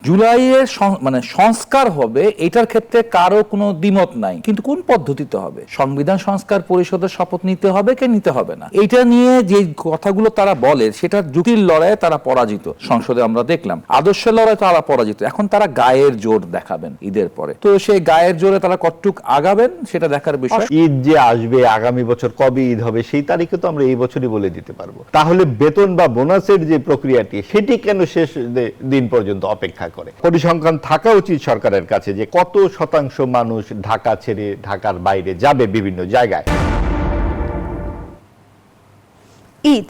জুলাইয়ের মানে সংস্কার হবে এটার ক্ষেত্রে কারো কোনো দ্বিমত নাই, কিন্তু কোন পদ্ধতিতে হবে? সংবিধান সংস্কার পরিষদের শপথ নিতে হবে কে নিতে হবে না, এটা নিয়ে যে কথাগুলো তারা বলে সেটা যুক্তির লড়াইয়ে তারা পরাজিত। সংসদে আমরা দেখলাম আদর্শের লড়াই তারা পরাজিত। এখন তারা গায়ের জোর দেখাবেন ঈদের পরে, তো সেই গায়ের জোরে তারা কতটুক আগাবেন সেটা দেখার বিষয়। ঈদ যে আসবে আগামী বছর কবে ঈদ হবে সেই তারিখে তো আমরা এই বছরই বলে দিতে পারবো। তাহলে বেতন বা বোনাসের যে প্রক্রিয়াটি সেটি কেন শেষ দিন পর্যন্ত অপেক্ষা করে? পরিসংখ্যান থাকা উচিত সরকারের কাছে যে কত শতাংশ মানুষ ঢাকা ছেড়ে ঢাকার বাইরে যাবে বিভিন্ন জায়গায়। ঈদ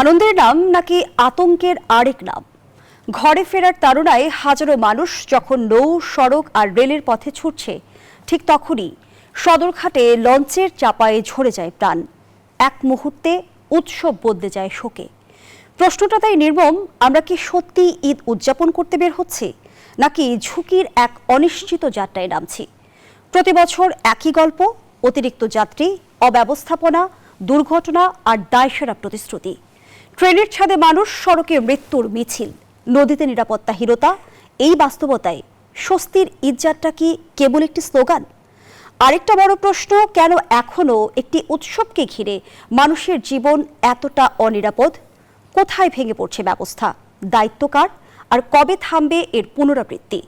আনন্দের নাম নাকি আতঙ্কের আরেক নাম? ঘরে ফেরার তাড়নায় হাজারো মানুষ যখন নৌ, সড়ক আর রেলের পথে ছুটছে, ঠিক তখনই সদরঘাটে লঞ্চের চাপায়ে ঝরে যায় প্রাণ। এক মুহূর্তে উৎসব বদলে যায় শোকে। প্রশ্নটা তাই নির্মম, আমরা কি সত্যি ঈদ উদযাপন করতে বের হচ্ছি, নাকি ঝুঁকির এক অনিশ্চিত যাত্রায় নামছি? প্রতি বছর একই গল্প, অতিরিক্ত যাত্রী, অব্যবস্থাপনা, দুর্ঘটনা আর দায়সারা প্রতিশ্রুতি। ট্রেনের ছাদে মানুষ, সড়কে মৃত্যুর মিছিল, নদীতে নিরাপত্তাহীনতা। এই বাস্তবতায় স্বস্তির ঈদযাত্রা কি কেবল একটি স্লোগান? আরেকটা বড় প্রশ্ন, কেন এখনো একটি উৎসবকে ঘিরে মানুষের জীবন এতটা অনিরাপদ? কোথায় ভেঙে পড়ছে ব্যবস্থা, দায়িত্ব কার, আর কবে থামবে এর পুনরাবৃত্তি?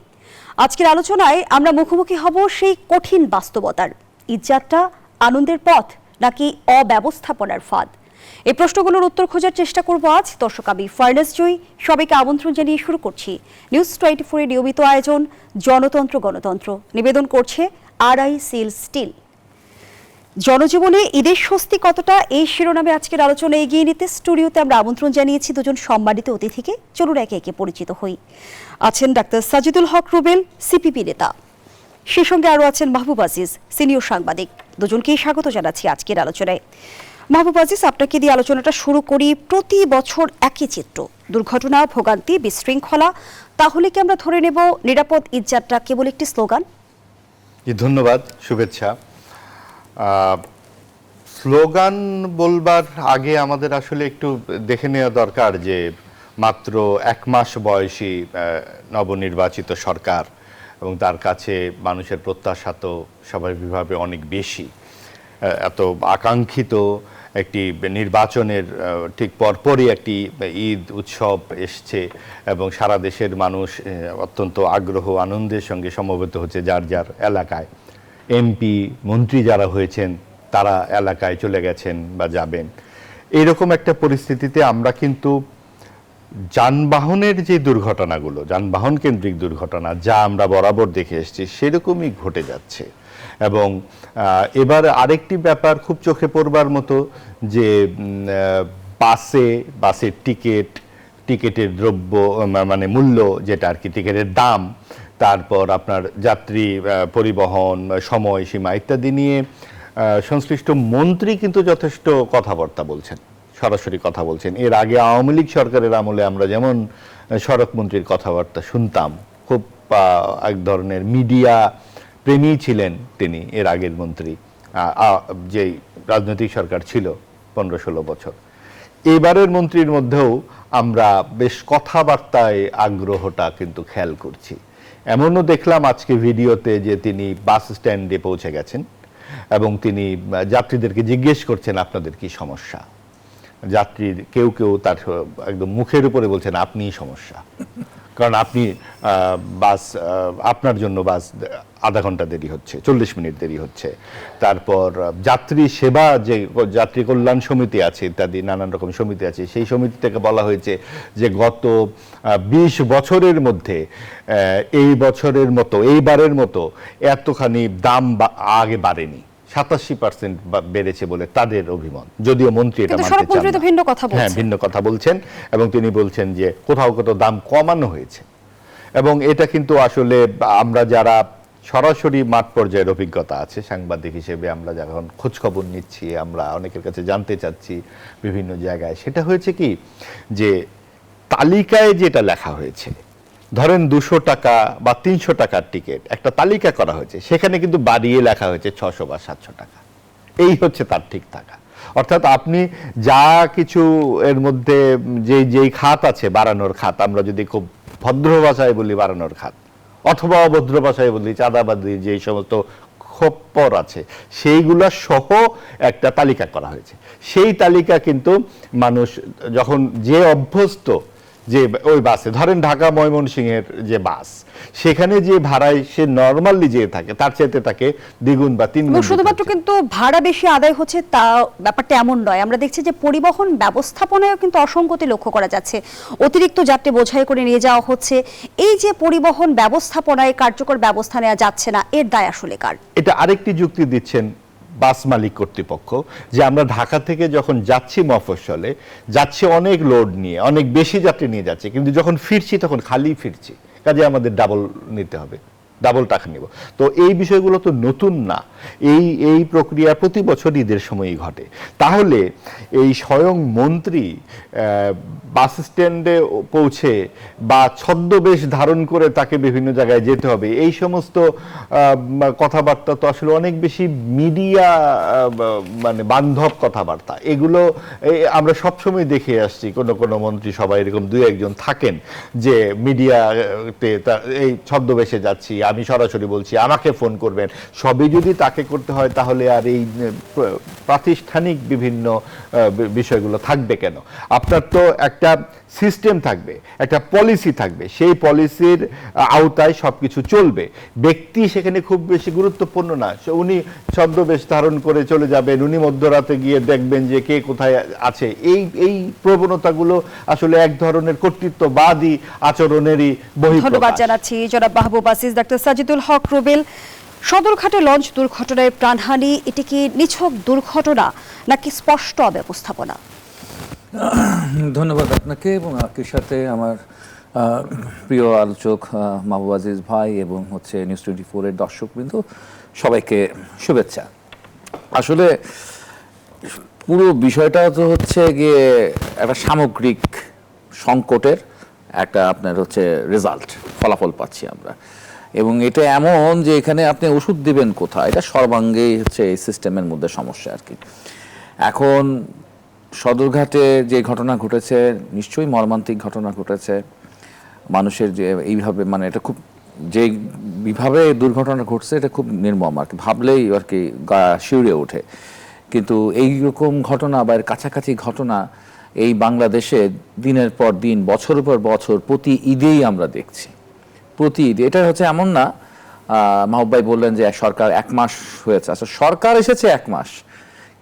আজকের আলোচনায় আমরা মুখোমুখি হব সেই কঠিন বাস্তবতার। ঈদযাত্রা আনন্দের পথ নাকি অব্যবস্থাপনার ফাঁদ? এই প্রশ্নগুলোর উত্তর খোঁজার চেষ্টা করব আজ। দর্শক, আমি ফার্নাস জয়ী, সবাইকে আমন্ত্রণ জানিয়ে শুরু করছি নিউজ 24 এর নিয়মিত আয়োজন জনতন্ত্র গণতন্ত্র। নিবেদন করছে RICL স্টিল। জনজীবনে ঈদের স্বস্তি কতটা, এই শিরোনামে আজকের আলোচনা এগিয়ে নিতে স্টুডিওতে আমরা আমন্ত্রণ জানিয়েছি দুজন সম্মানিত অতিথিকে। চলুন একে একে পরিচিত হই। আছেন ডাক্তার সাজিদুল হক রুবেল, CPP নেতা। সেই সঙ্গে আরও আছেন মাহবুব আজিজ, সিনিয়র সাংবাদিক। দুজনকেই স্বাগত জানাচ্ছি আজকের আলোচনায়। মাহবুব আজিজ, আপনাকে দিয়ে আলোচনাটা শুরু করি। প্রতি বছর একই চিত্র, দুর্ঘটনা, ভোগান্তি, বিশৃঙ্খলা। তাহলে কি আমরা ধরে নেব নিরাপদ ঈদযাত্রা কেবল একটি স্লোগান? ধন্যবাদ, শুভেচ্ছা। স্লোগান বলবার আগে আমাদের আসলে একটু দেখে নেওয়া দরকার যে মাত্র 1 মাস বয়সী নবনির্বাচিত সরকার, এবং তার কাছে মানুষের প্রত্যাশা তো স্বাভাবিকভাবে অনেক বেশি। এত আকাঙ্ক্ষিত একটি নির্বাচনের ঠিক পরপরই একটি ঈদ উৎসব এসছে এবং সারা দেশের মানুষ অত্যন্ত আগ্রহ আনন্দের সঙ্গে সমবেত হচ্ছে যার যার এলাকায়। MP মন্ত্রী যারা হয়েছেন তারা এলাকায় চলে গেছেন বা যাবেন। এইরকম একটা পরিস্থিতিতে আমরা কিন্তু যানবাহনের যে দুর্ঘটনাগুলো, যানবাহন কেন্দ্রিক দুর্ঘটনা যা আমরা বরাবর দেখে এসেছি, সেরকমই ঘটে যাচ্ছে। এবং এবার আরেকটি ব্যাপার খুব চোখে পড়বার মতো যে বাসের টিকেটের দ্রব্য মানে মূল্য, যেটা আর কি টিকেটের দাম, তারপর আপনার যাত্রী পরিবহন, সময়সীমা ইত্যাদি নিয়ে সংশ্লিষ্ট মন্ত্রী কিন্তু যথেষ্ট কথাবার্তা বলছেন, সরাসরি কথা বলছেন। এর আগে আওয়ামী লীগ সরকারের আমলে আমরা যেমন সড়ক মন্ত্রীর কথাবার্তা শুনতাম, খুব এক ধরনের মিডিয়া প্রেমী ছিলেন তিনি, এর আগের মন্ত্রী যে রাজনৈতিক সরকার ছিল 15-16 বছর। এবারের মন্ত্রীর মধ্যেও আমরা বেশ কথাবার্তায় আগ্রহটা কিন্তু খেয়াল করছি। এমনও দেখলাম আজকে ভিডিওতে যে তিনি বাস স্ট্যান্ডে পৌঁছে গেছেন এবং তিনি যাত্রীদেরকে জিজ্ঞেস করছেন আপনাদের কি সমস্যা। যাত্রী কেউ কেউ তার একদম মুখের উপরে বলছেন আপনিই সমস্যা, কারণ আপনি আপনার জন্য বাস আধা ঘন্টা দেরি হচ্ছে, 40 মিনিট দেরি হচ্ছে। তারপর যাত্রী সেবা যে যাত্রী কল্যাণ সমিতি আছে ইত্যাদি নানান রকম সমিতি আছে, সেই সমিতি থেকে বলা হয়েছে যে গত 20 বছরের মধ্যে এইবারের মতো এতখানি দাম আগে বাড়েনি। 87% বেড়েছে বলে তাদের অভিমত, যদিও মন্ত্রী এটা মানতে চান না। ভিন্ন কথা বলছেন এবং তিনি বলছেন যে কোথাও কোথাও দাম কমানো হয়েছে। এবং এটা কিন্তু আসলে আমরা যারা সরাসরি মাঠ পর্যায়ের অভিজ্ঞতা আছে সাংবাদিক হিসেবে, আমরা যখন খোঁজখবর নিচ্ছি, আমরা অনেকের কাছে জানতে চাচ্ছি বিভিন্ন জায়গায়, সেটা হয়েছে কি যে তালিকায় যেটা লেখা হয়েছে, ধরেন 200 টাকা বা 300 টাকার টিকিট একটা তালিকা করা হয়েছে, সেখানে কিন্তু বাড়িয়ে লেখা হয়েছে 600 বা 700 টাকা। এই হচ্ছে তার ঠিক থাকা। অর্থাৎ আপনি যা কিছু এর মধ্যে যেই খাত আছে বাড়ানোর খাত, আমরা যদি খুব ভদ্র ভাষায় বলি বাড়ানোর খাত, অথবা অভদ্র ভাষায় বলি চাঁদাবাদী যে সমস্ত খপ্পর আছে সেইগুলা সহ একটা তালিকা করা হয়েছে। সেই তালিকা কিন্তু মানুষ যখন যে অভ্যস্ত যে ওই বাসে ধরেন ঢাকা ময়মনসিংহের যে বাস, সেখানে যে ভাড়ায় সে নরমালি যেয়ে থাকে তার চাইতে তাকে দ্বিগুণ বা তিনগুণ দিতে শুধুমাত্র হচ্ছে। কিন্তু ভাড়া বেশি আদায় হচ্ছে তা ব্যাপারটা এমন নয়। আমরা দেখছি যে পরিবহন ব্যবস্থাপনায়ও কিন্তু অসঙ্গতি লক্ষ্য করা যাচ্ছে। অতিরিক্ত যাত্রী বোঝাই করে নিয়ে যাওয়া হচ্ছে। এই যে পরিবহন ব্যবস্থাপনায় কার্যকর ব্যবস্থা নেওয়া যাচ্ছে না, এর দায় আসলে কার? এটা আরেকটি যুক্তি দিচ্ছেন বাস মালিক কর্তৃপক্ষ, যে আমরা ঢাকা থেকে যখন যাচ্ছি মফস্বলে যাচ্ছি অনেক লোড নিয়ে, অনেক বেশি যাত্রী নিয়ে যাচ্ছি, কিন্তু যখন ফিরছি তখন খালি ফিরছি, কাজে আমাদের ডাবল নিতে হবে, ডাবল টাকা নিব। তো এই বিষয়গুলো তো নতুন না, এই প্রক্রিয়া প্রতি বছর ঈদের সময়ই ঘটে। তাহলে এই স্বয়ং মন্ত্রী বাস স্ট্যান্ডে পৌঁছে বা ছদ্মবেশ ধারণ করে তাকে বিভিন্ন জায়গায় যেতে হবে, এই সমস্ত কথাবার্তা তো আসলে অনেক বেশি মিডিয়া মানে বান্ধব কথাবার্তা। এগুলো আমরা সবসময় দেখে আসছি, কোনো মন্ত্রী সবাই এরকম দুই একজন থাকেন যে মিডিয়াতে এই ছদ্মবেশে যাচ্ছি, আমি সরাসরি বলছি, আমাকে ফোন করবেন, সবই যদি তাকে করতে হয় তাহলে আর এই প্রাতিষ্ঠানিক বিভিন্ন বিষয়গুলো থাকবে কেন? আপনার তো একটা সিস্টেম থাকবে, একটা পলিসি থাকবে, সেই পলিসির আওতায় সবকিছু চলবে। ব্যক্তি সেখানে খুব বেশি গুরুত্বপূর্ণ না, উনি ছদ্মবেশ ধারণ করে চলে যাবেন, উনি মধ্যরাতে গিয়ে দেখবেন যে কে কোথায় আছে। এই প্রবণতাগুলো আসলে এক ধরনের কর্তৃত্ববাদী আচরণেরই বহিঃপ্রকাশ। ধন্যবাদ জানাচ্ছি জনাব মাহবুব আজিজ। ডাক্তার সাজিদুল হক রুবেল, সদরঘাটে লঞ্চ দুর্ঘটনায় প্রাণহানি, এটি কি নিছক দুর্ঘটনা নাকি স্পষ্ট অব্যবস্থাপনা? ধন্যবাদ আপনাকে এবং একই সাথে আমার প্রিয় আলোচক মাহবুব আজিজ ভাই এবং হচ্ছে নিউজ 24 এর দর্শকবৃন্দ, সবাইকে শুভেচ্ছা। আসলে পুরো বিষয়টা তো হচ্ছে গিয়ে একটা সামগ্রিক সংকটের একটা আপনার হচ্ছে রেজাল্ট, ফলাফল পাচ্ছি আমরা। এবং এটা এমন যে এখানে আপনি ওষুধ দিবেন কোথায়, এটা সর্বাঙ্গেই হচ্ছে এই সিস্টেমের মধ্যে সমস্যা আর কি। এখন সদরঘাটে যে ঘটনা ঘটেছে নিশ্চয়ই মর্মান্তিক ঘটনা ঘটেছে। মানুষের যে এইভাবে মানে এটা খুব যে বিভাবে দুর্ঘটনা ঘটছে এটা খুব নির্মম আর কি, ভাবলেই আর কি গা শিউরে ওঠে। কিন্তু এই রকম ঘটনা বা এর কাছাকাছি ঘটনা এই বাংলাদেশে দিনের পর দিন বছরের পর বছর প্রতি ঈদেই আমরা দেখছি। প্রতি ঈদে এটা হচ্ছে এমন না, মাহবুব ভাই বললেন যে সরকার 1 মাস হয়েছে, আচ্ছা সরকার এসেছে 1 মাস,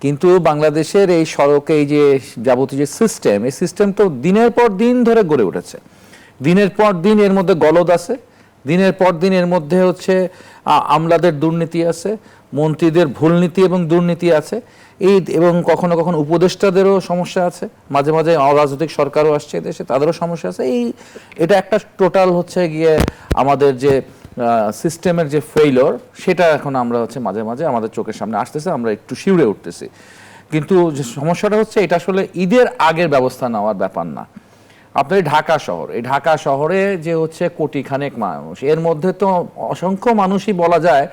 কিন্তু বাংলাদেশের এই সড়কে এই যে যাবতীয় যে সিস্টেম, এই সিস্টেম তো দিনের পর দিন ধরে গড়ে উঠেছে। দিনের পর দিন এর মধ্যে গলদ আছে, দিনের পর দিন এর মধ্যে হচ্ছে আমলাদের দুর্নীতি আছে, মন্ত্রীদের ভুল নীতি এবং দুর্নীতি আছে, এই এবং কখনো কখনো উপদেষ্টাদেরও সমস্যা আছে, মাঝে মাঝে অরাজনৈতিক সরকারও আসছে দেশে, তাদেরও সমস্যা আছে। এটা একটা টোটাল হচ্ছে গিয়ে আমাদের যে সিস্টেমের যে ফেইলিওর, সেটা এখন আমরা হচ্ছে মাঝে মাঝে আমাদের চোখের সামনে আসতেছে, আমরা একটু শিউরে উঠতেছি। কিন্তু যে সমস্যাটা হচ্ছে এটা আসলে ঈদের আগের ব্যবস্থা নেওয়ার ব্যাপার না। আপনার ঢাকা শহর, এই ঢাকা শহরে যে হচ্ছে কোটিখানেক মানুষ, এর মধ্যে তো অসংখ্য মানুষই বলা যায়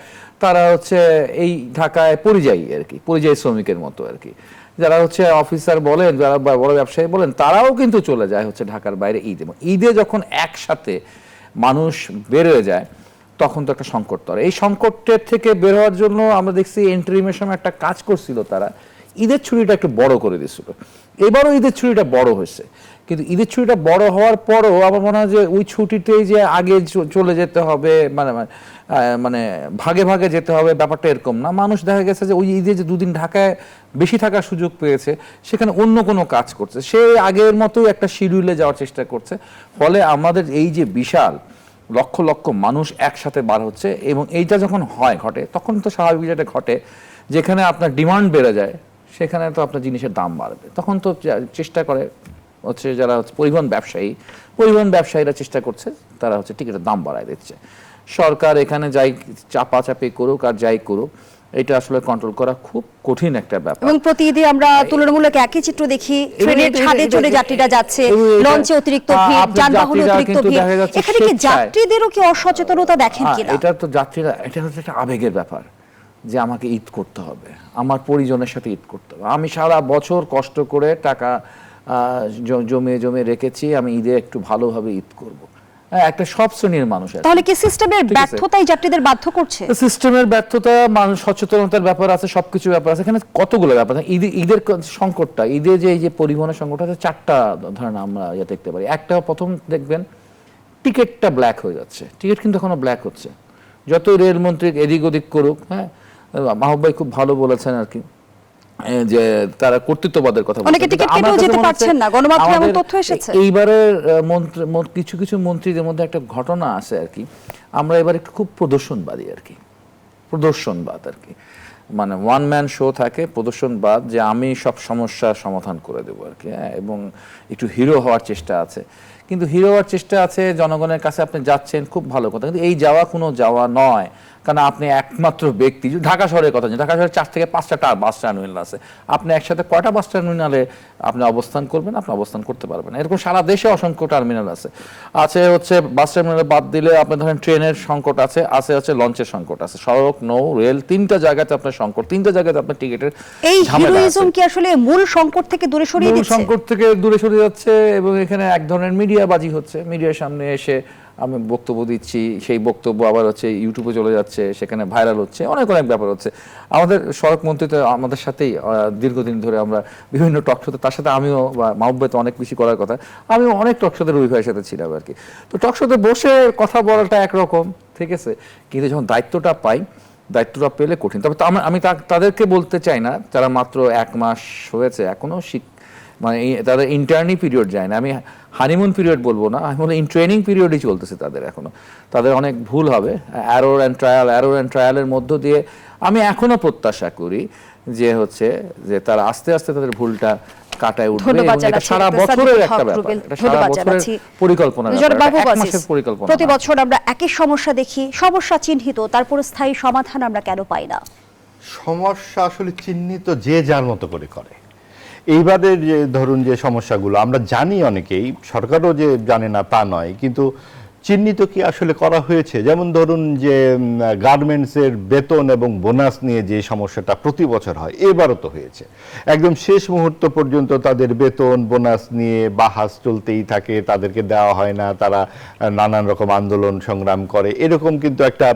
তারা হচ্ছে এই ঢাকায় পরিযায়ী আর কি, পরিযায়ী শ্রমিকের মতো আর কি। যারা হচ্ছে অফিসার বলেন, যারা বড় ব্যবসায়ী বলেন, তারাও কিন্তু চলে যায় হচ্ছে ঢাকার বাইরে ঈদে। ঈদে যখন একসাথে মানুষ বের হয়ে যায় তখন তো একটা সংকট তৈরি। এই সংকটের থেকে বের হওয়ার জন্য আমরা দেখছি ইন্টারিমের সময় একটা কাজ করছিল তারা, ঈদের ছুটিটা একটু বড় করে দিয়েছিল। এবারও ঈদের ছুটিটা বড় হয়েছে, কিন্তু ঈদের ছুটিটা বড় হওয়ার পরও আমার মনে হয় যে ওই ছুটিতেই যে আগে চলে যেতে হবে, মানে মানে ভাগে ভাগে যেতে হবে, ব্যাপারটা এরকম না। মানুষ দেখা গেছে যে ওই ঈদে যে 2 দিন ঢাকায় বেশি থাকার সুযোগ পেয়েছে, সেখানে অন্য কোনো কাজ করছে, সে আগের মতোই একটা শিডিউলে যাওয়ার চেষ্টা করছে। ফলে আমাদের এই যে বিশাল লক্ষ লক্ষ মানুষ একসাথে বার হচ্ছে, এবং এইটা যখন ঘটে তখন তো স্বাভাবিক যেটা ঘটে, যেখানে আপনার ডিমান্ড বেড়ে যায় সেখানে তো আপনার জিনিসের দাম বাড়বে। তখন তো চেষ্টা করে হচ্ছে যারা হচ্ছে পরিবহন ব্যবসায়ীরা চেষ্টা করছে, তারা হচ্ছে টিকিটের দাম বাড়ায় দিচ্ছে। সরকার এখানে যাই চাপাচাপি করুক আর যাই করুক, এটা আসলে কন্ট্রোল করা খুব কঠিন একটা ব্যাপার। এবং প্রতি ঈদে আমরা তুলনামূলক একই চিত্র দেখি, ট্রেনের ছাদে চড়ে যাত্রীরা যাচ্ছে, লঞ্চে অতিরিক্ত ভিড়, যানবাহনে অতিরিক্ত ভিড়। এখানে কি যাত্রীদেরও কি অসচেতনতা দেখেন কিনা? এটা তো যাত্রীরা, এটা হচ্ছে একটা আবেগের ব্যাপার যে আমাকে ঈদ করতে হবে, আমার পরিজনের সাথে ঈদ করতে হবে, আমি সারা বছর কষ্ট করে টাকা জমিয়ে রেখেছি, আমি ঈদে একটু ভালোভাবে ঈদ করব। একটা সব শ্রেণীর মানুষ আছে। তাহলে কি সিস্টেমের ঠিক আছে। ব্যর্থতাই যাত্রীদের বাধ্য করছে? সিস্টেমের ব্যর্থতা, মানুষ সচেতনতার ব্যাপার আছে, সবকিছু ব্যাপার আছে, এখানে কতগুলো ব্যাপার আছে। ঈদের সংকটটা, ঈদে যে এই যে পরিবহনের সংকটটা, চারটা ধরেন আমরা দেখতে পারি। একটা, প্রথম দেখবেন টিকিটটা ব্ল্যাক হয়ে যাচ্ছে, টিকিট কিন্তু এখনো ব্ল্যাক হচ্ছে, যত রেলমন্ত্রী এদিক ওদিক করুক। হ্যাঁ, মাহবুব ভাই খুব ভালো বলেছেন আর কি, যে তারা কর্তৃত্ববাদের কথা অনেকে টিকিট কেটেও যেতে পারছেন না, গণমাধ্যমে এমন তথ্য এসেছে। এইবারের কিছু কিছু মন্ত্রীদের মধ্যে একটা ঘটনা আছে আর কি, আমরা এবার একটু খুব প্রদর্শনবাদী আর কি, প্রদর্শনবাদ আর কি, মানে ওয়ান ম্যান শো থাকে, প্রদর্শনবাদ, যে আমি সব সমস্যার সমাধান করে দেবো আর কি। হ্যাঁ, এবং একটু হিরো হওয়ার চেষ্টা আছে, কিন্তু হিরো হওয়ার চেষ্টা আছে, জনগণের কাছে আপনি যাচ্ছেন, খুব ভালো কথা, কিন্তু এই যাওয়া কোনো যাওয়া নয়। কারণ আপনি একমাত্র ব্যক্তি, ঢাকা শহরের কথা, ঢাকা শহরে 4 থেকে 5টা বাস টার্মিনাল আছে, আপনি একসাথে কয়টা বাস টার্মিনালে আপনি অবস্থান করবেন? আপনি অবস্থান করতে পারবেন না। এরকম সারা দেশে অসংখ্য টার্মিনাল আছে। হচ্ছে বাস টার্মিনালে বাদ দিলে আপনি ধরেন ট্রেনের সংকট আছে, হচ্ছে লঞ্চের সংকট আছে, সড়ক, নৌ, রেল, 3টা জায়গাতে আপনার সংকট, 3টা জায়গাতে আপনার টিকিটের এই হিরোইজম কি আসলে মূল সংকট থেকে দূরে সরিয়ে দিচ্ছে? সংকট থেকে দূরে সরে যাচ্ছে, এবং এখানে এক ধরনের মিডিয়াবাজি হচ্ছে। মিডিয়ার সামনে এসে আমি বক্তব্য দিচ্ছি, সেই বক্তব্য আবার হচ্ছে ইউটিউবে চলে যাচ্ছে, সেখানে ভাইরাল হচ্ছে, অনেক ব্যাপার হচ্ছে। আমাদের সড়ক মন্ত্রী তো আমাদের সাথেই দীর্ঘদিন ধরে আমরা বিভিন্ন টক শোতে, তার সাথে আমিও, মাহবুব ভাই তো অনেক বেশি করার কথা, আমিও অনেক টক শোতে রবি ভাইয়ের সাথে ছিলাম আর কি। তো টক শোতে বসে কথা বলাটা একরকম, ঠিক আছে, কিন্তু যখন দায়িত্বটা পাই, দায়িত্বটা পেলে কঠিন। তবে আমি তাদেরকে বলতে চাই না, যারা মাত্র 1 মাস হয়েছে, এখনো মানে তাদের ইন্টার্নি পিরিয়ড যায় না, আমি হানিমুন পিরিয়ড বলবো না, আমি বলি ইন ট্রেনিং পিরিয়ডই চলতেছে তাদের এখনো। তাদের অনেক ভুল হবে, অ্যারোর অ্যান্ড ট্রায়ালের মধ্য দিয়ে আমি এখনো প্রত্যাশা করি যে তারা আস্তে আস্তে তাদের ভুলটা কাটায় উঠবে, এবং এটা সারা বছরের একটা ব্যাপার, এটা সারা বছরের পরিকল্পনা, পরিকল্পনা। প্রতি বছর আমরা একই সমস্যা দেখি, সমস্যা চিহ্নিত, তারপর স্থায়ী সমাধান আমরা কেন পাই না? সমস্যা আসলে চিহ্নিত যে যার মতো করে। এইবারের যে ধরুন যে সমস্যাগুলো আমরা জানি, অনেকেই, সরকারও যে জানে না তা নয়, কিন্তু চিহ্নিত কি আসলে করা হয়েছে? যেমন ধরুন যে গার্মেন্টসের বেতন এবং বোনাস নিয়ে যে সমস্যাটা প্রতি বছর হয়, এবারও তো হয়েছে। একদম শেষ মুহূর্ত পর্যন্ত তাদের বেতন বোনাস নিয়ে বাহাস চলতেই থাকে, তাদেরকে দেওয়া হয় না, তারা নানান রকম আন্দোলন সংগ্রাম করে, এরকম কিন্তু একটা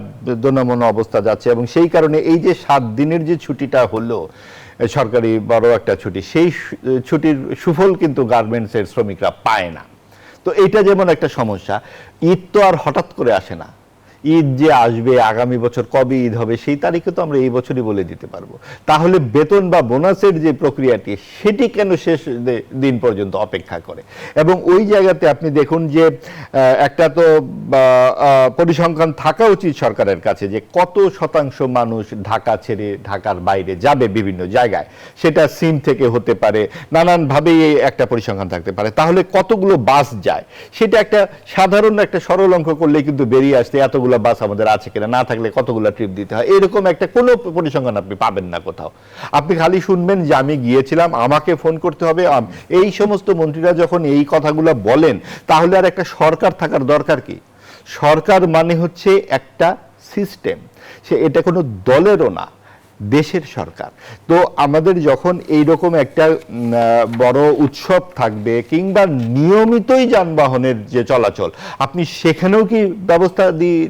দোনামোনা অবস্থা যাচ্ছে। এবং সেই কারণে এই যে 7 দিনের যে ছুটিটা হলো, সরকারি বড় একটা ছুটি, সেই ছুটির সুফল কিন্তু গার্মেন্টসের শ্রমিকরা পায় না। তো এটা যেমন একটা সমস্যা। ঈদ তো আর হঠাৎ করে আসে না, ঈদ যে আসবে, আগামী বছর কবে ঈদ হবে সেই তারিখে তো আমরা এই বছরই বলে দিতে পারবো। তাহলে বেতন বা বোনাসের যে প্রক্রিয়াটি, সেটি কেন শেষ দিন পর্যন্ত অপেক্ষা করে? এবং ওই জায়গাতে আপনি দেখুন যে একটা তো পরিসংখ্যান থাকা উচিত সরকারের কাছে, যে কত শতাংশ মানুষ ঢাকা ছেড়ে ঢাকার বাইরে যাবে বিভিন্ন জায়গায়, সেটা সিম থেকে হতে পারে, নানানভাবেই একটা পরিসংখ্যান থাকতে পারে। তাহলে কতগুলো বাস যায়, সেটা একটা সাধারণ একটা সরল অঙ্ক করলে কিন্তু বেরিয়ে আসতে এতগুলো বাস আমাদের আছে কিনা, না থাকলে কতগুলো ট্রিপ দিতে হয়, এরকম একটা কোনো পরিসংখ্যান আপনি পাবেন না কোথাও। আপনি খালি শুনবেন যে আমি গিয়েছিলাম, আমাকে ফোন করতে হবে। এই সমস্ত মন্ত্রীরা যখন এই কথাগুলো বলেন, তাহলে আর একটা সরকার থাকার দরকার কি? সরকার মানে হচ্ছে একটা সিস্টেম, এটা কোনো দলেরও না, দেশের সরকার। তো আমাদের যখন এইরকম একটা বড় উৎসব থাকবে, কিংবা নিয়মিতই যানবাহনের যে চলাচল, আপনি সেখানেও কি ব্যবস্থা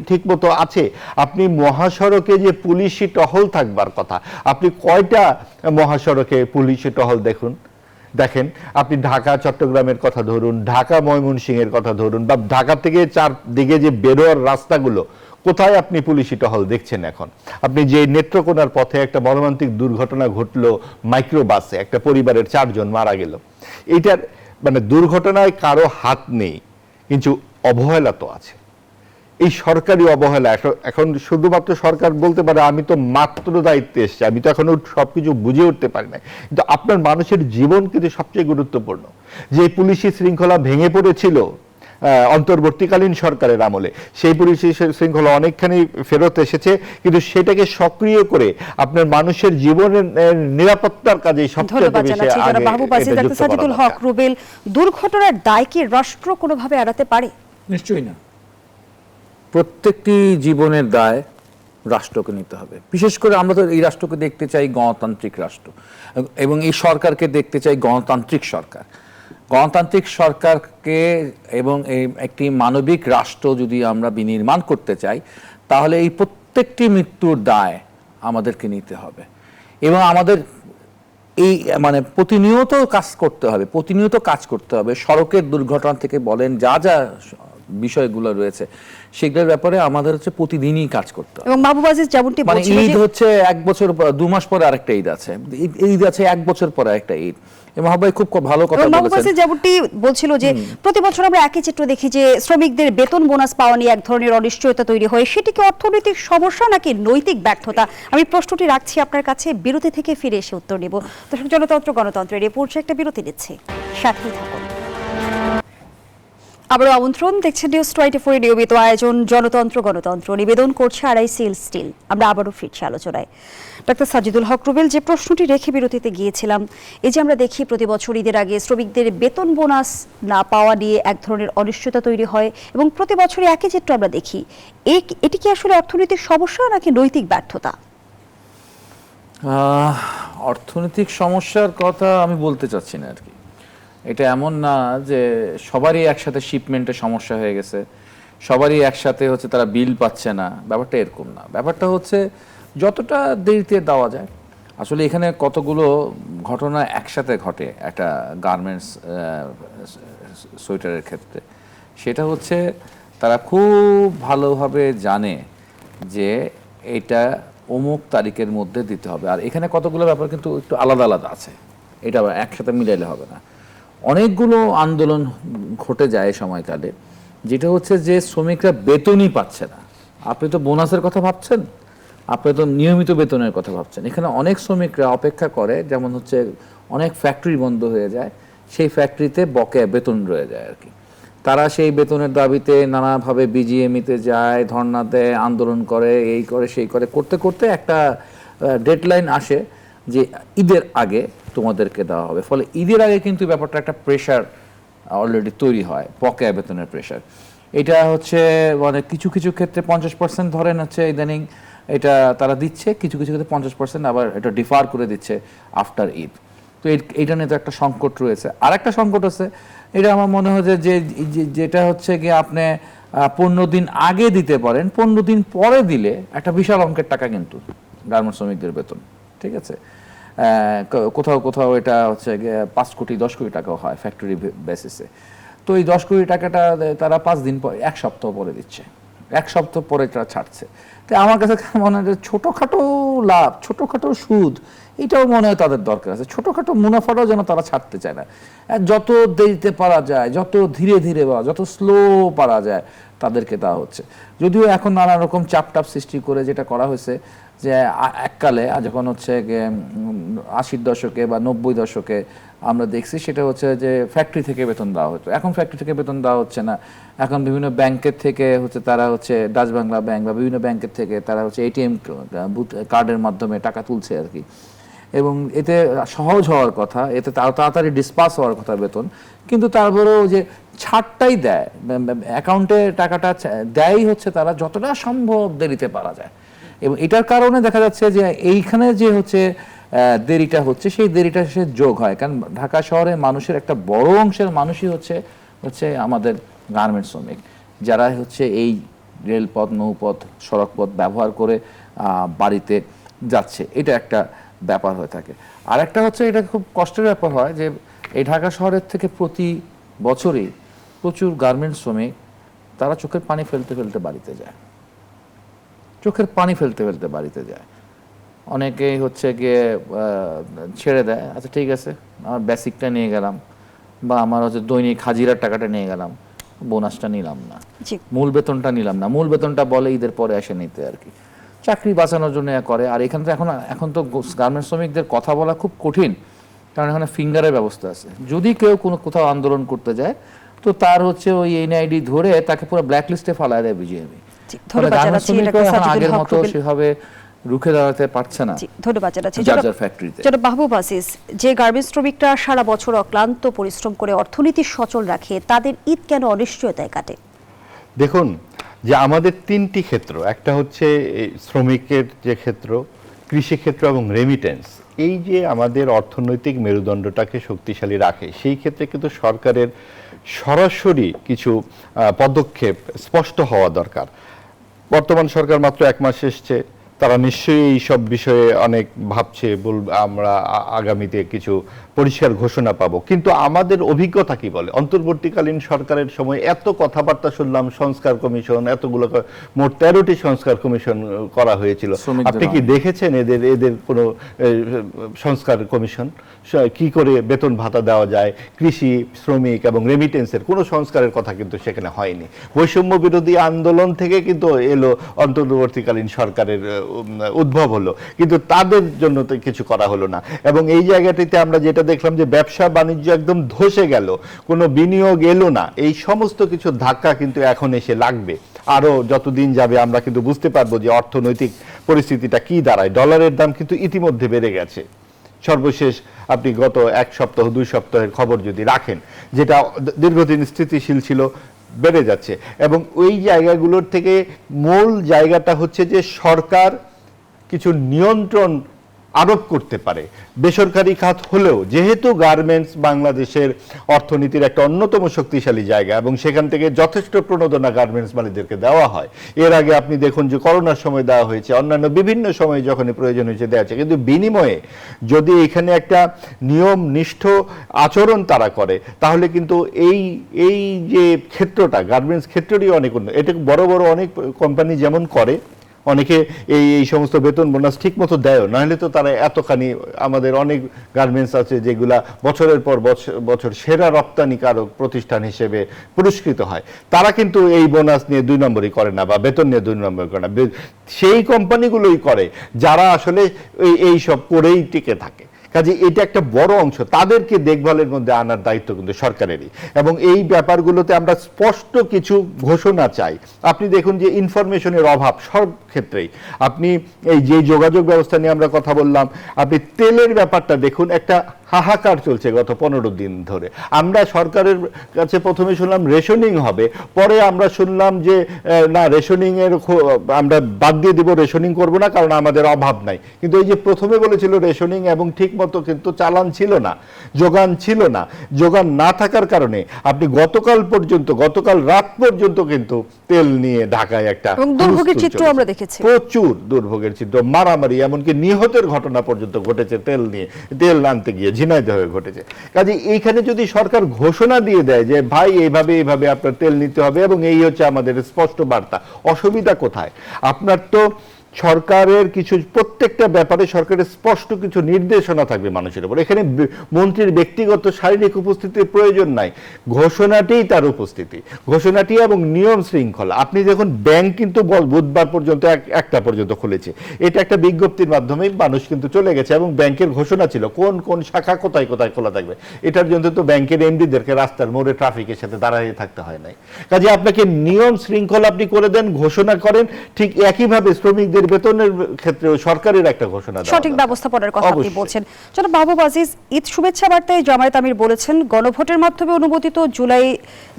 ঠিক মতো আছে? আপনি মহাসড়কে যে পুলিশি টহল থাকবার কথা, আপনি কয়টা মহাসড়কে পুলিশি টহল দেখেন? আপনি ঢাকা চট্টগ্রামের কথা ধরুন, ঢাকা ময়মনসিংহের কথা ধরুন, বা ঢাকা থেকে চারদিকে যে বেরোয়ার রাস্তাগুলো, কোথায় আপনি পুলিশি টহল দেখছেন এখন? আপনি যে নেত্রকোনার পথে একটা মর্মান্তিক দুর্ঘটনা ঘটলো, মাইক্রোবাসে একটা পরিবারের 4 জন মারা গেল, এইটার মানে দুর্ঘটনায় কারো হাত নেই, কিন্তু অবহেলা তো আছে। এই সরকারি অবহেলা, এখন শুধুমাত্র সরকার বলতে পারে আমি তো মাত্র দায়িত্বে এসেছি, আমি তো এখনো সবকিছু বুঝে উঠতে পারি না, কিন্তু আপনার মানুষের জীবন কিন্তু সবচেয়ে গুরুত্বপূর্ণ। যে পুলিশি শৃঙ্খলা ভেঙে পড়েছিল অন্তর্বর্তীকালীন সরকারের আমলে, সেই পুলিশি শৃঙ্খলা অনেকখানি ফেরত এসেছে, কিন্তু সেটাকে সক্রিয় করে আপনার মানুষের জীবনের নিরাপত্তার কাজে সবচেয়ে বেশি সাজিদুল হক রুবেল, দুর্ঘটনার দায় কি রাষ্ট্র কোনোভাবে এড়াতে পারে? নিশ্চয়ই না। প্রত্যেকটি জীবনের দায় রাষ্ট্রকে নিতে হবে। বিশেষ করে আমরা তো এই রাষ্ট্রকে দেখতে চাই গণতান্ত্রিক রাষ্ট্র, এবং এই সরকারকে দেখতে চাই গণতান্ত্রিক সরকার। গণতান্ত্রিক সরকারকে এবং এই একটি মানবিক রাষ্ট্র যদি আমরা বিনির্মাণ করতে চাই, তাহলে এই প্রত্যেকটি মৃত্যুর দায় আমাদেরকে নিতে হবে এবং আমাদের এই মানে প্রতিনিয়ত কাজ করতে হবে, প্রতিনিয়ত কাজ করতে হবে। সড়কের দুর্ঘটনা থেকে বলেন, যা যা বিষয়গুলো রয়েছে সেগুলোর ব্যাপারে আমাদের হচ্ছে প্রতিদিনই কাজ করতে হবে। এবং মাহবুব আজিজ যেমনটি মানে বলছিলেন ঈদ যে হচ্ছে 1 বছর 2 মাস পরে আরেকটা ঈদ আছে, ঈদ আছে 1 বছর পরে আরেকটা ঈদ। এবং ভাই খুব ভালো কথা এবং মাহবুব বলেছেন। আজিজ যেমনটি বলছিল যে প্রতি বছর আমরা একই চিত্র দেখি যে শ্রমিকদের বেতন বোনাস পাওয়া নিয়ে এক ধরনের অনিশ্চয়তা তৈরি হয়। সেটি কি অর্থনৈতিক সমস্যা নাকি নৈতিক ব্যর্থতা? আমি প্রশ্নটি রাখছি আপনার কাছে, বিরতি থেকে ফিরে এসে উত্তর নেব। দর্শক, জনতন্ত্র গণতন্ত্রের এই পর্যায়ে একটা বিরতি নিচ্ছে, সাথেই থাকুন। আবারও আমন্ত্রণ, দেখছেন নিউজ 24 নিয়মিত আয়োজন জনতন্ত্র গণতন্ত্র, নিবেদন করছে আড়াইসিল স্টিল। আমরা আবারও ফিরছি আলোচনায়। ডক্টর সাজিদুল হক রুবেল, যে প্রশ্নটি রেখে বিরতিতে গিয়েছিলাম, এই যে আমরা দেখি প্রতি বছর ঈদের আগে শ্রমিকদের বেতন বোনাস না পাওয়া নিয়ে এক ধরনের অনিশ্চয়তা তৈরি হয় এবং প্রতি বছরই একই চিত্র আমরা দেখি, এটি কি আসলে অর্থনৈতিক সমস্যা নাকি নৈতিক ব্যর্থতা? অর্থনৈতিক সমস্যার কথা আমি বলতে চাচ্ছি না আর কি। এটা এমন না যে সবারই একসাথে শিপমেন্টে সমস্যা হয়ে গেছে, সবারই একসাথে হচ্ছে তারা বিল পাচ্ছে না, ব্যাপারটা এরকম না। ব্যাপারটা হচ্ছে যতটা দেরিতে দেওয়া যায়। আসলে এখানে কতগুলো ঘটনা একসাথে ঘটে একটা গার্মেন্টস সোয়েটারের ক্ষেত্রে। সেটা হচ্ছে তারা খুব ভালোভাবে জানে যে এটা অমুক তারিখের মধ্যে দিতে হবে, আর এখানে কতগুলো ব্যাপার কিন্তু একটু আলাদা আলাদা আছে, এটা আবার একসাথে মিলাইলে হবে না। অনেকগুলো আন্দোলন ঘটে যায় এই সময়কালে, যেটা হচ্ছে যে শ্রমিকরা বেতনই পাচ্ছে না। আপনি তো বোনাসের কথা ভাবছেন, আপনি তো নিয়মিত বেতনের কথা ভাবছেন। এখানে অনেক শ্রমিকরা অপেক্ষা করে, যেমন হচ্ছে অনেক ফ্যাক্টরি বন্ধ হয়ে যায়, সেই ফ্যাক্টরিতে বকেয়া বেতন রয়ে যায় আর কি। তারা সেই বেতনের দাবিতে নানাভাবে বিজিএমইতে যায়, ধর্ণা দেয়, আন্দোলন করে, এই করে সেই করে, করতে করতে একটা ডেডলাইন আসে যে ঈদের আগে তোমাদেরকে দেওয়া হবে। ফলে ঈদের আগে কিন্তু ব্যাপারটা একটা প্রেশার অলরেডি তৈরি হয়, বকেয়া বেতনের প্রেশার। এটা হচ্ছে মানে কিছু কিছু ক্ষেত্রে 50% ধরেন হচ্ছে ইদানিং এটা তারা দিচ্ছে, কিছু কিছু ক্ষেত্রে 50% আবার এটা ডিফার করে দিচ্ছে আফটার ঈদ। তো এইটা নিয়ে তো একটা সংকট রয়েছে। আর একটা সংকট আছে, এটা আমার মনে হয় যে যেটা হচ্ছে গিয়ে আপনি 15 দিন আগে দিতে পারেন, 15 দিন পরে দিলে একটা বিশাল অঙ্কের টাকা কিন্তু গার্মেন্টস শ্রমিকদের বেতন, ঠিক আছে। কোথাও কোথাও এটা হচ্ছে 5 কোটি 10 কোটি টাকাও হয় ফ্যাক্টরি বেসিসে। তো এই 10 কোটি টাকাটা তারা 5 দিন পরে, 1 সপ্তাহ পরে দিচ্ছে, 1 সপ্তাহ পরে তারা ছাড়ছে। তো আমার কাছে মনে হয় যে ছোটোখাটো লাভ, ছোটোখাটো সুদ, এটাও মনে হয় তাদের দরকার আছে। ছোটোখাটো মুনাফাটাও যেন তারা ছাড়তে চায় না। যত দেরিতে পারা যায়, যত ধীরে ধীরে বা যত স্লো পারা যায় তাদেরকে দেওয়া হচ্ছে। যদিও এখন নানা রকম চাপটাপ সৃষ্টি করে যেটা করা হয়েছে, যে এককালে যখন হচ্ছে 80-র দশকে বা 90 দশকে আমরা দেখছি, সেটা হচ্ছে যে ফ্যাক্টরি থেকে বেতন দেওয়া হতো। এখন ফ্যাক্টরি থেকে বেতন দেওয়া হচ্ছে না, এখন বিভিন্ন ব্যাংকের থেকে হচ্ছে তারা হচ্ছে ডাচ বাংলা ব্যাংক বা বিভিন্ন ব্যাংকের থেকে তারা হচ্ছে এটিএম বুথ কার্ডের মাধ্যমে টাকা তুলছে আর কি। এবং এতে সহজ হওয়ার কথা, এতে তাড়াতাড়ি ডিসপাস হওয়ার কথা বেতন, কিন্তু তারপরেও যে ছাড়টাই দেয়, অ্যাকাউন্টে টাকাটা দেয়ই হচ্ছে তারা যতটা সম্ভব দেরিতে পারা যায়। এবং এটার কারণে দেখা যাচ্ছে যে এইখানে যে হচ্ছে দেরিটা হচ্ছে, সেই দেরিটা সে যোগ হয়। কারণ ঢাকা শহরে মানুষের একটা বড় অংশের মানুষই হচ্ছে আমাদের গার্মেন্টস শ্রমিক, যারা হচ্ছে এই রেলপথ, নৌপথ, সড়কপথ ব্যবহার করে বাড়িতে যাচ্ছে। এটা একটা ব্যাপার হয়ে থাকে। আর একটা হচ্ছে এটা খুব কষ্টের ব্যাপার হয় যে এই ঢাকা শহরের থেকে প্রতি বছরই প্রচুর গার্মেন্টস শ্রমিক তারা চোখের পানি ফেলতে ফেলতে বাড়িতে যায়, চোখের পানি ফেলতে ফেলতে বাড়িতে যায়। অনেকেই হচ্ছে গিয়ে ছেড়ে দেয়, আচ্ছা ঠিক আছে আমার বেসিকটা নিয়ে গেলাম, বা আমার হচ্ছে দৈনিক হাজিরার টাকাটা নিয়ে গেলাম, বোনাসটা নিলাম না, মূল বেতনটা নিলাম না। মূল বেতনটা বলে ঈদের পরে এসে নিতে আর কি, চাকরি বাঁচানোর জন্য করে। আর এখানে তো এখন তো গার্মেন্টস শ্রমিকদের কথা বলা খুব কঠিন, কারণ এখানে ফিঙ্গারের ব্যবস্থা আছে। যদি কেউ কোথাও আন্দোলন করতে যায়, তো তার হচ্ছে ওই এনআইডি ধরে তাকে পুরো ব্ল্যাক লিস্টে ফালায় দেয় বিজিএমই। আগের মতো সেভাবে রুখে দাঁড়াতে পারছে না। ধন্যবাদ জানাচ্ছি মাহবুব আজিজ। যে গার্মেন্টস শ্রমিকরা সারা বছর অক্লান্ত পরিশ্রম করে অর্থনীতি সচল রাখে, তাদের ঈদ কেন অনিশ্চয়তায় কাটে? দেখুন, যে আমাদের 3টি ক্ষেত্র, একটা হচ্ছে শ্রমিকের যে ক্ষেত্র, কৃষিক্ষেত্র এবং রেমিটেন্স, এই যে আমাদের অর্থনৈতিক মেরুদণ্ডটাকে শক্তিশালী রাখে, সেই ক্ষেত্রে কিন্তু সরকারের সরাসরি কিছু পদক্ষেপ স্পষ্ট হওয়া দরকার। বর্তমান সরকার মাত্র 1 মাস এসছে, তারা নিশ্চয়ই এই সব বিষয়ে অনেক ভাবছে, আমরা আগামীতে কিছু পরিষ্কার ঘোষণা পাবো। কিন্তু আমাদের অভিজ্ঞতা কি বলে? অন্তর্বর্তীকালীন সরকারের সময় এত কথাবার্তা শুনলাম, সংস্কার কমিশন, এতগুলো মোট 13টি সংস্কার কমিশন করা হয়েছিল। আপনি কি দেখেছেন এদের কোনো সংস্কার কমিশন? কি করে বেতন ভাতা দেওয়া যায়, কৃষি, শ্রমিক এবং রেমিটেন্সের কোনো সংস্কারের কথা কিন্তু সেখানে হয়নি। বৈষম্য বিরোধী আন্দোলন থেকে কিন্তু এলো অন্তর্বর্তীকালীন সরকারের উদ্ভব হলো, কিন্তু তাদের জন্য তো কিছু করা হলো না। এবং এই জায়গাটিতে আমরা যেটা দেখলাম যে ব্যবসা বাণিজ্য একদম ধসে গেল, কোনো বিনিয়োগ এলো না। এই সমস্ত কিছু ধাক্কা কিন্তু এখন এসে লাগবে। আরো যতদিন যাবে আমরা কিন্তু বুঝতে পারবো যে অর্থনৈতিক পরিস্থিতিটা কি দাঁড়ায়। ডলারের দাম কিন্তু ইতিমধ্যে বেড়ে গেছে। সর্বশেষ আপনি গত 1 সপ্তাহ 2 সপ্তাহের খবর যদি রাখেন, যেটা দীর্ঘদিন স্থিতিশীল ছিল, বেড়ে যাচ্ছে। এবং ওই জায়গাগুলোর থেকে মূল জায়গাটা হচ্ছে যে সরকার কিছু নিয়ন্ত্রণ আরোপ করতে পারে। বেসরকারি খাত হলেও, যেহেতু গার্মেন্টস বাংলাদেশের অর্থনীতির একটা অন্যতম শক্তিশালী জায়গা এবং সেখান থেকে যথেষ্ট প্রণোদনা গার্মেন্টস মালিকদেরকে দেওয়া হয়। এর আগে আপনি দেখুন যে করোনার সময় দেওয়া হয়েছে, অন্যান্য বিভিন্ন সময় যখনই প্রয়োজন হয়েছে দেওয়া হয়েছে। কিন্তু বিনিময়ে যদি এখানে একটা নিয়ম নিষ্ঠ আচরণ তারা করে, তাহলে কিন্তু এই যে ক্ষেত্রটা, গার্মেন্টস ক্ষেত্রেরই অনেক উন্নত। এটা বড় বড় অনেক কোম্পানি যেমন করে, অনেকে এই সমস্ত বেতন বোনাস ঠিক মতো দেয়, নাহলে তো তারা এতখানি, আমাদের অনেক গার্মেন্টস আছে যেগুলা বছরের পর বছর সেরা রপ্তানিকারক প্রতিষ্ঠান হিসেবে পুরস্কৃত হয়, তারা কিন্তু এই বোনাস নিয়ে 2 নম্বরই করে না বা বেতন নিয়ে 2 নম্বর করে না। সেই কোম্পানিগুলোই করে যারা আসলে এই সব করেই টিকে থাকে। কাজে এটা একটা বড় অংশ, তাদেরকে দেখভালের মধ্যে আনার দায়িত্ব কিন্তু সরকারেরই। এবং এই ব্যাপারগুলোতে আমরা স্পষ্ট কিছু ঘোষণা চাই। আপনি দেখুন যে ইনফরমেশনের অভাব সব ক্ষেত্রেই। আপনি এই যে যোগাযোগ ব্যবস্থা নিয়ে আমরা কথা বললাম, আপনি তেলের ব্যাপারটা দেখুন, একটা হাহাকার চলছে গত 15 দিন ধরে। আমরা সরকারের কাছে প্রথমে শুনলাম রেশনিং হবে, পরে আমরা শুনলাম যে না, রেশনিং এর আমরা বাদ দিয়ে দিব, রেশনিং করব না কারণ আমাদের অভাব নাই। কিন্তু এই যে প্রথমে বলেছিল রেশনিং, এবং ঠিক মতো কিন্তু চালান ছিল না, যোগান ছিল না। যোগান না থাকার কারণে আপনি গতকাল রাত পর্যন্ত কিন্তু তেল নিয়ে ঢাকায় একটা দুর্ভোগের চিত্র আমরা দেখেছি, প্রচুর দুর্ভোগের চিত্র, মারামারি, এমনকি নিহতের ঘটনা পর্যন্ত ঘটেছে তেল আনতে গিয়ে ঝিনাইদহে ঘটেছে। কাজে এইখানে যদি সরকার ঘোষণা দিয়ে দেয় যে ভাই এইভাবে আপনার তেল নিতে হবে এবং এই হচ্ছে আমাদের স্পষ্ট বার্তা, অসুবিধা কোথায়? আপনার তো সরকারের কিছু, প্রত্যেকটা ব্যাপারে সরকারের স্পষ্ট কিছু নির্দেশনা থাকবে মানুষের উপর। এখানে মন্ত্রীর ব্যক্তিগত শারীরিক উপস্থিতির প্রয়োজন নাই, ঘোষণাটিই তার উপস্থিতি, ঘোষণাটি এবং নিয়ম শৃঙ্খলা। আপনি দেখুন ব্যাংক কিন্তু বুধবার পর্যন্ত 1টা পর্যন্ত খুলেছে, এটা একটা বিজ্ঞপ্তির মাধ্যমে মানুষ কিন্তু চলে গেছে এবং ব্যাংকের ঘোষণা ছিল কোন শাখা কোথায় খোলা থাকবে। এটার জন্য তো ব্যাংকের এমডিদেরকে রাস্তার মোড়ে ট্রাফিকের সাথে দাঁড়িয়ে থাকতে হয় নাই। কাজে আপনাকে নিয়ম শৃঙ্খলা আপনি করে দেন, ঘোষণা করেন। ঠিক একইভাবে শ্রমিকদের বেতনের ক্ষেত্রে সরকারের একটা ঘোষণা, সঠিক ব্যবস্থাপনার কথা আপনি বলছেন। জনাব মাহবুব আজিজ, ঈদ শুভেচ্ছা বার্তায় জামায়াত আমির বলেছেন, গণভোটের মাধ্যমে অনুমোদিত জুলাই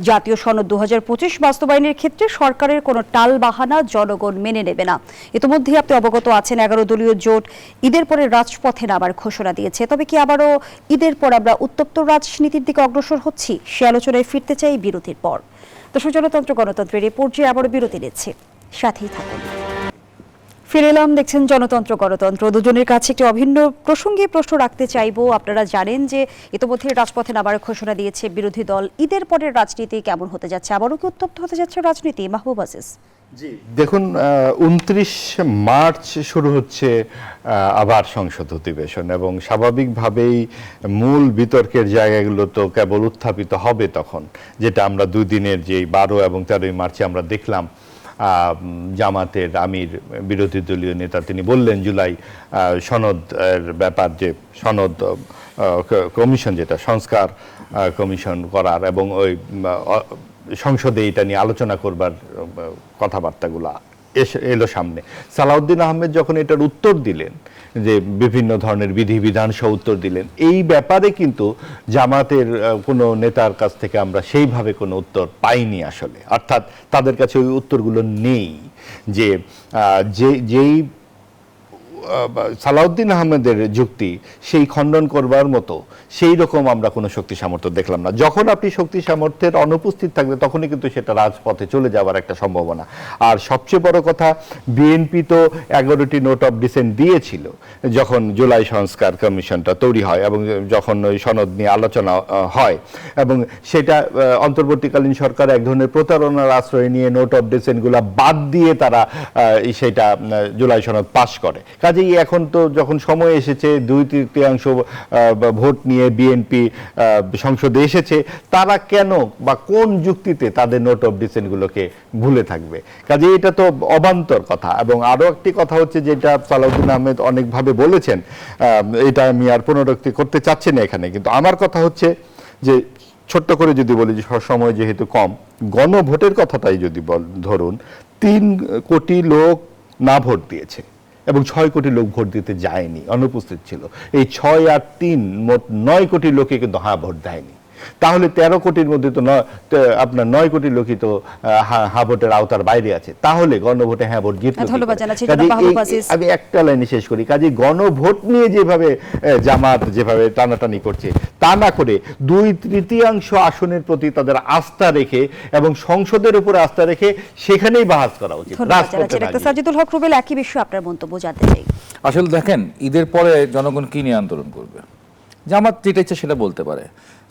জাতীয় সনদ 2025 বাস্তবায়নের ক্ষেত্রে সরকারের কোনো টাল বাহানা জনগণ মেনে নেবে না। ইতিমধ্যে আপনি অবগত আছেন 11 দলীয় জোট ঈদের পরে রাজপথে নামার ঘোষণা দিয়েছে। তবে কি আবারও ঈদের পর আমরা উত্তপ্ত রাজনীতির দিকে অগ্রসর হচ্ছি? সে আলোচনায় ফিরতে চাই বিরতির পর। দর্শক, জনতন্ত্র গণতন্ত্রের এই পর্যায়ে আবারও বিরতি নিচ্ছে, সাথেই থাকুন। ফিরে এলাম, দেখছেন জনতন্ত্র গণতন্ত্র। দুজনের কাছে একটি অভিন্ন প্রসঙ্গে প্রশ্ন রাখতে চাইবো। আপনারা জানেন যে ইতিমধ্যে রাজপথে নামার ঘোষণা দিয়েছে বিরোধী দল। ঈদের পরের রাজনীতি কেমন হতে যাচ্ছে? আবারও কি উত্তপ্ত হতে যাচ্ছে রাজনীতি? মাহবুব আজিজ। জি দেখুন, 29 মার্চ শুরু হচ্ছে আবার সংসদ অধিবেশন এবং স্বাভাবিকভাবেই মূল বিতর্কের জায়গাগুলো তো কেবল উত্থাপিত হবে তখন, যেটা আমরা 2 দিনের যে 12 এবং 13 মার্চে আমরা দেখলাম। জামাতের আমির, বিরোধী দলীয় নেতা, তিনি বললেন জুলাই সনদের ব্যাপার, যে সনদ কমিশন, যেটা সংস্কার কমিশন করার এবং ওই সংসদে এটা নিয়ে আলোচনা করবার কথাবার্তাগুলো এলো সামনে। সালাউদ্দিন আহমেদ যখন এটার উত্তর দিলেন, যে বিভিন্ন ধরনের বিধিবিধান সহ উত্তর দিলেন, এই ব্যাপারে কিন্তু জামাতের কোনো নেতার কাছ থেকে আমরা সেইভাবে কোনো উত্তর পাইনি আসলে। অর্থাৎ তাদের কাছে ওই উত্তরগুলো নেই, যে যেই সালাউদ্দিন আহমেদের যুক্তি সেই খণ্ডন করবার মতো সেই রকম আমরা কোনো শক্তি সামর্থ্য দেখলাম না। যখন আপনি শক্তি সামর্থ্যের অনুপস্থিত থাকবে তখনই কিন্তু সেটা রাজপথে চলে যাওয়ার একটা সম্ভাবনা। আর সবচেয়ে বড় কথা, বিএনপি তো 11টি নোট অফ ডিসেন্ট দিয়েছিল যখন জুলাই সংস্কার কমিশনটা তৈরি হয় এবং যখন ওই সনদ নিয়ে আলোচনা হয়, এবং সেটা অন্তর্বর্তীকালীন সরকার এক ধরনের প্রতারণার আশ্রয় নিয়ে নোট অফ ডিসেন্টগুলো বাদ দিয়ে তারা সেটা জুলাই সনদ পাশ করে। কাজেই এখন তো যখন সময় এসেছে, 2/3 ভোট নিয়ে বিএনপি সংসদে এসেছে, তারা কেন বা কোন যুক্তিতে তাদের নোট অফ ডিসেন্টগুলোকে ভুলে থাকবে? কাজেই এটা তো অবান্তর কথা। এবং আরো একটি কথা হচ্ছে, যেটা সালাউদ্দিন আহমেদ অনেকভাবে বলেছেন, এটা আমি আর পুনরুক্তি করতে চাচ্ছি না এখানে, কিন্তু আমার কথা হচ্ছে যে ছোট্ট করে যদি বলি যে সময় যেহেতু কম, গণভোটের কথাটাই যদি ধরুন, 3 কোটি লোক না ভোট দিয়েছে এবং 6 কোটি লোক ভোট দিতে যায়নি, অনুপস্থিত ছিল। এই 6 আর 3 মোট 9 কোটি লোকে কিন্তু হ্যাঁ ভোট দেয়নি। তাহলে 13 কোটির মধ্যে তো আপনার 9 কোটি লোকই তো হ্যাঁ ভোটের আওতার বাইরে আছে। তাহলে গণভোটে হ্যাঁ ভোট জিতলো। আমি একটা লাইনে শেষ করি। কাজে গণভোট নিয়ে যেভাবে জামাত যেভাবে টানাটানি করছে, তা না করে 2/3 আসনের প্রতি তাদের আস্থা রেখে এবং সংসদের উপরে আস্থা রেখে সেখানেই বাহাস করা উচিত। সাজিদুল হক রুবেল, একই বিষয়ে আপনার মন্তব্য জানতে চাই। আসলে দেখেন, ঈদের পরে জনগণ কি নিয়ে আন্দোলন করবে? জামাত যেটা ইচ্ছে সেটা বলতে পারে,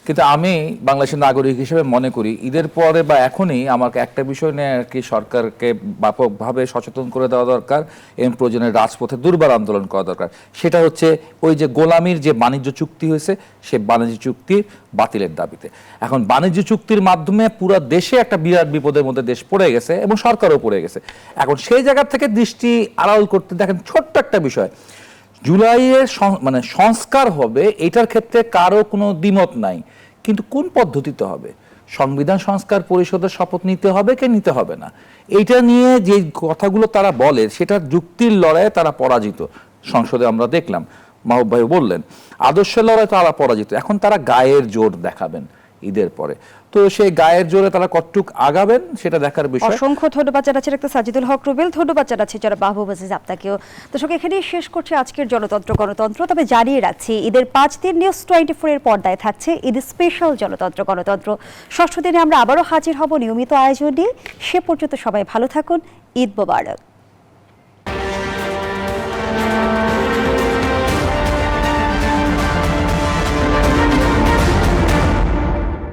কিন্তু আমি বাংলাদেশের নাগরিক হিসেবে মনে করি ঈদের পরে বা এখনই আমাকে একটা বিষয় নিয়ে আর কি সরকারকে ব্যাপকভাবে সচেতন করে দেওয়া দরকার এবং প্রয়োজনে রাজপথে দুর্বার আন্দোলন করা দরকার। সেটা হচ্ছে ওই যে গোলামির যে বাণিজ্য চুক্তি হয়েছে, সে বাণিজ্য চুক্তি বাতিলের দাবিতে। এখন বাণিজ্য চুক্তির মাধ্যমে পুরো দেশে একটা বিরাট বিপদের মধ্যে দেশ পড়ে গেছে এবং সরকারও পড়ে গেছে। এখন সেই জায়গা থেকে দৃষ্টি আড়াল করতে দেখেন ছোট্ট একটা বিষয়, জুলাইয়ের মানে সংস্কার হবে, এটার ক্ষেত্রে কারো কোনো দ্বিমত নাই, কিন্তু কোন পদ্ধতিতে হবে? সংবিধান সংস্কার পরিষদের শপথ নিতে হবে কি নিতে হবে না, এইটা নিয়ে যে কথাগুলো তারা বলে সেটা যুক্তির লড়াইয়ে তারা পরাজিত। সংসদে আমরা দেখলাম, মাহবুব ভাই বললেন আদর্শের লড়াই তারা পরাজিত। এখন তারা গায়ের জোর দেখাবেন ঈদের পরে, তো সেই গায়ের জোরে তারা কতটুক আগাবেন সেটা দেখার বিষয়। অসংখ্য ধন্যবাদ জানাচ্ছি ডাক্তার সাজিদুল হক রুবেল, ধন্যবাদ জানাচ্ছি যারা মাহবুব আজিজ আপনাকেও। দর্শক, এখানেই শেষ করছে আজকের জনতন্ত্র গণতন্ত্র। তবে জানিয়ে রাখছি, ঈদের 5 দিন নিউজ 24 এর পর্দায় থাকছে ঈদ স্পেশাল জনতন্ত্র গণতন্ত্র। 6ষ্ঠ দিনে আমরা আবারও হাজির হব নিয়মিত আয়োজন নিয়ে। সে পর্যন্ত সবাই ভালো থাকুন। ঈদ মোবারক।